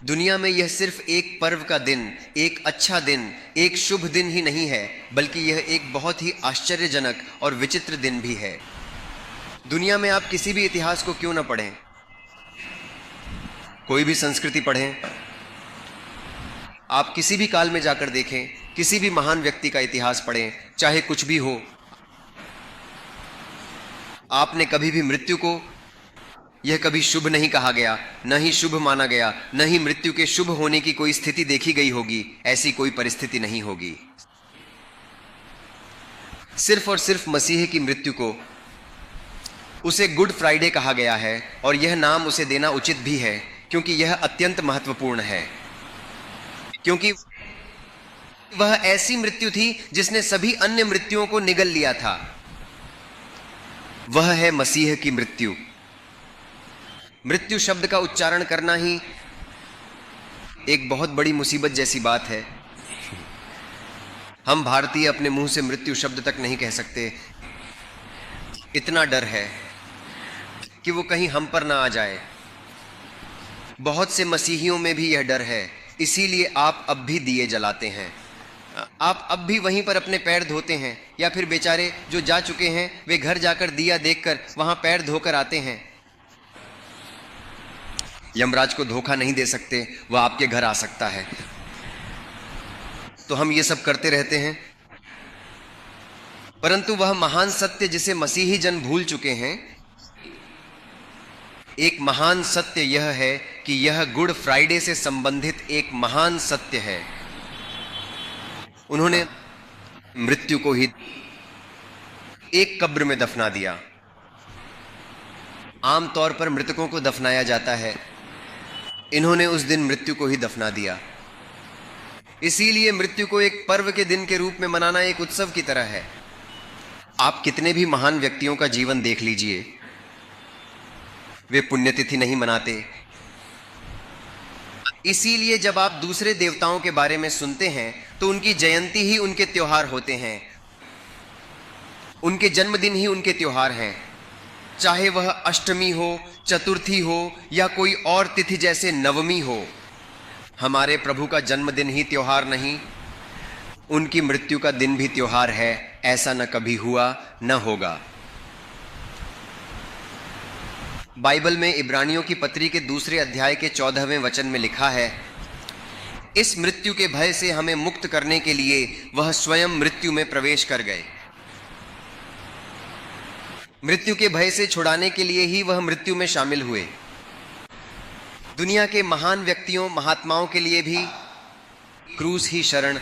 दुनिया में यह सिर्फ एक पर्व का दिन, एक अच्छा दिन, एक शुभ दिन ही नहीं है, बल्कि यह एक बहुत ही आश्चर्यजनक और विचित्र दिन भी है। दुनिया में आप किसी भी इतिहास को क्यों न पढ़ें, कोई भी संस्कृति पढ़ें, आप किसी भी काल में जाकर देखें, किसी भी महान व्यक्ति का इतिहास पढ़ें, चाहे कुछ भी हो, आपने कभी भी मृत्यु को यह कभी शुभ नहीं कहा गया, न ही शुभ माना गया, न ही मृत्यु के शुभ होने की कोई स्थिति देखी गई होगी। ऐसी कोई परिस्थिति नहीं होगी। सिर्फ और सिर्फ मसीह की मृत्यु को उसे गुड फ्राइडे कहा गया है, और यह नाम उसे देना उचित भी है, क्योंकि यह अत्यंत महत्वपूर्ण है, क्योंकि वह ऐसी मृत्यु थी जिसने सभी अन्य मृत्युओं को निगल लिया था। वह है मसीह की मृत्यु। मृत्यु शब्द का उच्चारण करना ही एक बहुत बड़ी मुसीबत जैसी बात है। हम भारतीय अपने मुंह से मृत्यु शब्द तक नहीं कह सकते। इतना डर है कि वो कहीं हम पर ना आ जाए। बहुत से मसीहियों में भी यह डर है, इसीलिए आप अब भी दिए जलाते हैं। आप अब भी वहीं पर अपने पैर धोते हैं, या फिर बेचारे जो जा चुके हैं वे घर जाकर दिया देखकर वहां पैर धोकर आते हैं। यमराज को धोखा नहीं दे सकते, वह आपके घर आ सकता है। तो हम ये सब करते रहते हैं, परंतु वह महान सत्य जिसे मसीही जन भूल चुके हैं, एक महान सत्य यह है कि यह गुड फ्राइडे से संबंधित एक महान सत्य है। उन्होंने मृत्यु को ही एक कब्र में दफना दिया। आमतौर पर मृतकों को दफनाया जाता है, इन्होंने उस दिन मृत्यु को ही दफना दिया। इसीलिए मृत्यु को एक पर्व के दिन के रूप में मनाना एक उत्सव की तरह है। आप कितने भी महान व्यक्तियों का जीवन देख लीजिए, वे पुण्यतिथि नहीं मनाते। इसीलिए जब आप दूसरे देवताओं के बारे में सुनते हैं तो उनकी जयंती ही उनके त्योहार होते हैं, उनके जन्मदिन ही उनके त्योहार हैं। चाहे वह अष्टमी हो, चतुर्थी हो, या कोई और तिथि जैसे नवमी हो, हमारे प्रभु का जन्मदिन ही त्योहार नहीं, उनकी मृत्यु का दिन भी त्योहार है। ऐसा न कभी हुआ, न होगा। बाइबल में इब्रानियों की पत्री के 2 अध्याय के 14वें वचन में लिखा है, इस मृत्यु के भय से हमें मुक्त करने के लिए वह स्वयं मृत्यु में प्रवेश कर गए। मृत्यु के भय से छुड़ाने के लिए ही वह मृत्यु में शामिल हुए। दुनिया के महान व्यक्तियों, महात्माओं के लिए भी क्रूस ही शरण,